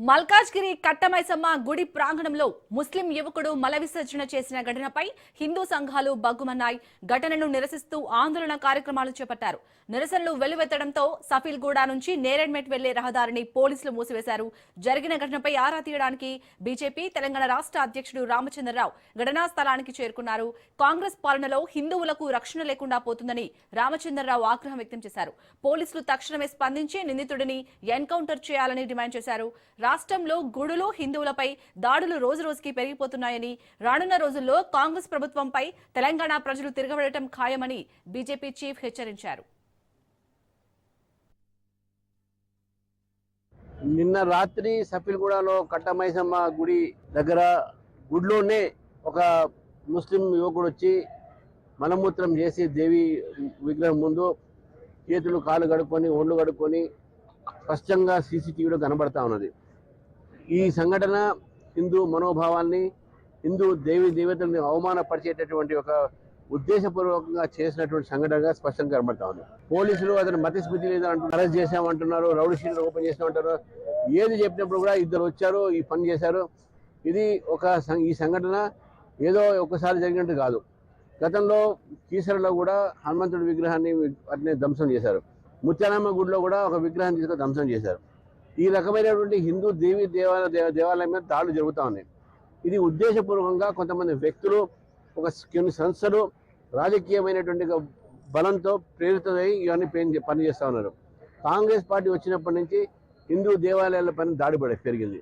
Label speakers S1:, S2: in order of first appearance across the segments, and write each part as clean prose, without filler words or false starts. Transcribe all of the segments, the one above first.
S1: మల్కాజ్గిరి కట్టమైసమ్మ గుడి ప్రాంగణంలో ముస్లిం యువకుడు మల విసర్జన చేసిన ఘటనపై హిందూ సంఘాలు బగ్గుమన్నాయి. ఘటనను నిరసిస్తూ ఆందోళన కార్యక్రమాలు చేపట్టారు. నిరసనలు వెల్లువెత్తడంతో సఫీల్గూడ నుంచి నేరేడ్మెట్ వెళ్లే రహదారిని పోలీసులు మూసివేశారు. జరిగిన ఘటనపై ఆరా తీయడానికి బీజేపీ తెలంగాణ రాష్ట్ర అధ్యక్షుడు రామచంద్రరావు ఘటనా స్థలానికి చేరుకున్నారు. కాంగ్రెస్ పాలనలో హిందువులకు రక్షణ లేకుండా పోతుందని రామచంద్రరావు ఆగ్రహం వ్యక్తం చేశారు. పోలీసులు తక్షణమే స్పందించి నిందితుడిని ఎన్కౌంటర్ చేయాలని డిమాండ్ చేశారు. రాష్ట్రంలో గుడులు హిందువులపై దాడులు రోజురోజుకి పెరిగిపోతున్నాయని, రానున్న రోజుల్లో కాంగ్రెస్ ప్రభుత్వంపై తెలంగాణ ప్రజలు తిరగబడటం ఖాయమని బీజేపీ చీఫ్ హెచ్చరించారు.
S2: నిన్న రాత్రి సఫీల్గూడలో కట్టమైసమ్మ గుడి దగ్గర గుడిలోనే ఒక ముస్లిం యువకుడు వచ్చి మలమూత్రం చేసి దేవి విగ్రహం ముందు చేతులు కాళ్ళు కడుక్కొని ఒళ్ళు కడుక్కొని స్పష్టంగా సీసీటీవీలో కనబడతా ఉన్నది. ఈ సంఘటన హిందూ మనోభావాల్ని, హిందూ దేవతల్ని అవమానపరిచేటటువంటి ఒక ఉద్దేశపూర్వకంగా చేసినటువంటి సంఘటనగా స్పష్టంగా కనబడతా ఉంది. పోలీసులు అతను మతిస్మృతి లేదని అరెస్ట్ చేశామంటున్నారు, రౌడీ షీట్లు ఓపెన్ చేసామంటారు. ఏది చెప్పినప్పుడు కూడా ఇద్దరు వచ్చారు, ఈ పని చేశారు. ఇది ఈ సంఘటన ఏదో ఒకసారి జరిగినట్టు కాదు. గతంలో కీసరలో కూడా హనుమంతుడి విగ్రహాన్ని అట్నే ధ్వంసం చేశారు. ముత్యాలమ్మ గుడిలో కూడా ఒక విగ్రహాన్ని తీసుకొని ధ్వంసం చేశారు. ఈ రకమైనటువంటి హిందూ దేవాలయం మీద దాడులు జరుగుతూ ఉన్నాయి. ఇది ఉద్దేశపూర్వకంగా కొంతమంది వ్యక్తులు, కొన్ని సంస్థలు రాజకీయమైనటువంటి బలంతో ప్రేరితమై ఇవన్నీ పనిచేస్తూ ఉన్నారు. కాంగ్రెస్ పార్టీ వచ్చినప్పటి నుంచి హిందూ దేవాలయాల పైన దాడి పెరిగింది.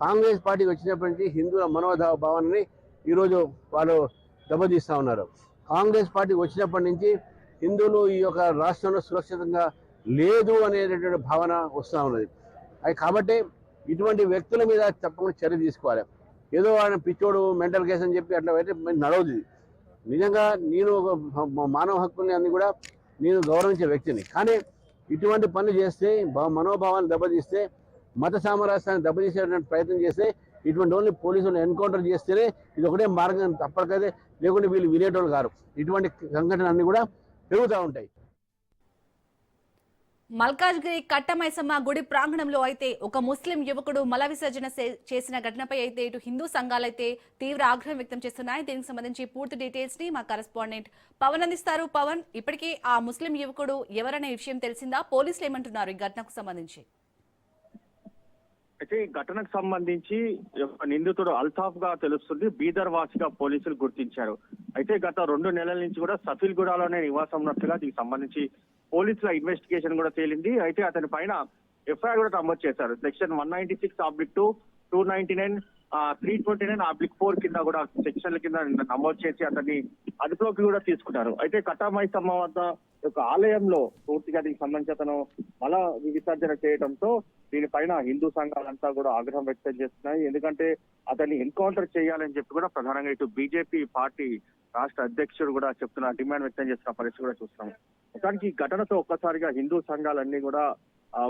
S2: కాంగ్రెస్ పార్టీ వచ్చినప్పటి నుంచి హిందువుల మనోభావాన్ని ఈరోజు వాళ్ళు దెబ్బతీస్తూ ఉన్నారు. కాంగ్రెస్ పార్టీ వచ్చినప్పటి నుంచి హిందువులు ఈ యొక్క రాష్ట్రంలో సురక్షితంగా లేదు అనేటటువంటి భావన వస్తూ ఉన్నది. అది కాబట్టి ఇటువంటి వ్యక్తుల మీద తప్పకుండా చర్య తీసుకోవాలి. ఏదో ఆయన పిచ్చోడు మెంటల్ కేసు అని చెప్పి అట్లా అయితే నడవదు. నిజంగా నేను ఒక మానవ హక్కుల్ని అన్ని కూడా నేను గౌరవించే వ్యక్తిని. కానీ ఇటువంటి పనులు చేస్తే, మనోభావాన్ని దెబ్బతీస్తే, మత సామరస్యాన్ని దెబ్బతీసేటువంటి ప్రయత్నం చేస్తే ఇటువంటి వాళ్ళని పోలీసులు ఎన్కౌంటర్ చేస్తేనే ఇది ఒకటే మార్గం తప్పకదే, లేకుంటే వీళ్ళు వినేటోళ్ళు కారు. ఇటువంటి సంఘటనలు అన్నీ కూడా పెరుగుతూ ఉంటాయి.
S1: మల్కాజ్గిరి కట్టమైసమ్మ గుడి ప్రాంగణంలో అయితే ఒక ముస్లిం యువకుడు మల విసర్జన చేసిన ఘటనపై అయితే ఇటు హిందూ సంఘాలైతే తీవ్ర ఆగ్రహం వ్యక్తం చేస్తున్నాయి. దీనికి సంబంధించి పూర్తి డీటెయిల్స్ ని మా కరెస్పాండెంట్ పవన్ అందిస్తారు. పవన్, ఇప్పటికీ ఆ ముస్లిం యువకుడు ఎవరనే విషయం తెలిసిందా? పోలీసులు ఏమంటున్నారు ఈ ఘటనకు సంబంధించి?
S3: అయితే ఈ ఘటనకు సంబంధించి నిందితుడు అల్తాఫ్ గా తెలుస్తుంది. బీదర్ వాసిగా పోలీసులు గుర్తించారు. అయితే గత 2 నెలల నుంచి కూడా సఫీల్గూడలోనే నివాసం ఉన్నట్టుగా దీనికి సంబంధించి పోలీసుల ఇన్వెస్టిగేషన్ కూడా తేలింది. అయితే అతని పైన ఎఫ్ఐఆర్ కూడా నమోదు చేశారు. సెక్షన్ 196/2, 299, 329/4 కింద కూడా సెక్షన్ల కింద నమోదు చేసి అతన్ని అదుపులోకి కూడా తీసుకున్నారు. అయితే కట్టమైసమ్మ వద్ద ఒక ఆలయంలో పూర్తిగా దీనికి సంబంధించి అతను మల విసర్జన చేయడంతో దీనిపైన హిందూ సంఘాలంతా కూడా ఆగ్రహం వ్యక్తం చేస్తున్నాయి. ఎందుకంటే అతన్ని ఎన్కౌంటర్ చేయాలని చెప్పి కూడా ప్రధానంగా ఇటు బీజేపీ పార్టీ రాష్ట్ర అధ్యక్షుడు కూడా చెప్తున్న డిమాండ్ వ్యక్తం చేస్తున్న పరిస్థితి కూడా చూస్తున్నాం. మొత్తానికి ఈ ఘటనతో ఒక్కసారిగా హిందూ సంఘాలన్నీ కూడా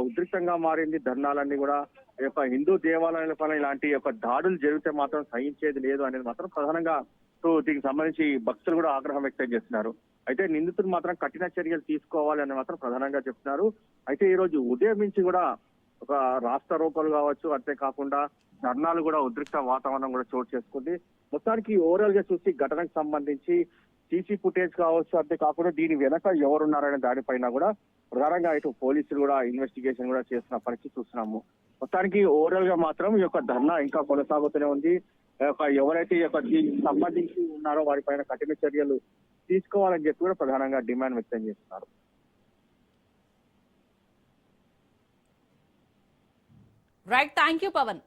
S3: ఉద్రిక్తంగా మారింది. ధర్నాలన్నీ కూడా హిందూ దేవాలయాల పైన ఇలాంటి దాడులు జరిగితే మాత్రం సహించేది లేదు అనేది మాత్రం ప్రధానంగా దీనికి సంబంధించి భక్తులు కూడా ఆగ్రహం వ్యక్తం చేస్తున్నారు. అయితే నిందితులు మాత్రం కఠిన చర్యలు తీసుకోవాలి అని మాత్రం ప్రధానంగా చెప్తున్నారు. అయితే ఈ రోజు ఉదయం నుంచి కూడా ఒక రాష్ట్ర రోకోలు కావచ్చు, అంతేకాకుండా ధర్నాలు కూడా ఉద్రిక్త వాతావరణం కూడా చోటు చేసుకుంది. మొత్తానికి ఓవరాల్ గా చూసి ఘటనకు సంబంధించి సీసీ ఫుటేజ్ కావచ్చు, అంతేకాకుండా దీని వెనక ఎవరున్నారనే దానిపైన కూడా ప్రధానంగా ఇటు పోలీసులు కూడా ఇన్వెస్టిగేషన్ కూడా చేస్తున్న పరిస్థితి చూస్తున్నాము. మొత్తానికి ఓవరాల్ గా మాత్రం ఈ యొక్క ధర్నా ఇంకా కొనసాగుతూనే ఉంది. ఎవరైతే ఈ యొక్క దీనికి సంబంధించి ఉన్నారో వారిపైన కఠిన చర్యలు తీసుకోవాలని చెప్పి కూడా ప్రధానంగా డిమాండ్ వ్యక్తం చేస్తున్నారు.
S1: Right, thank you Pawan.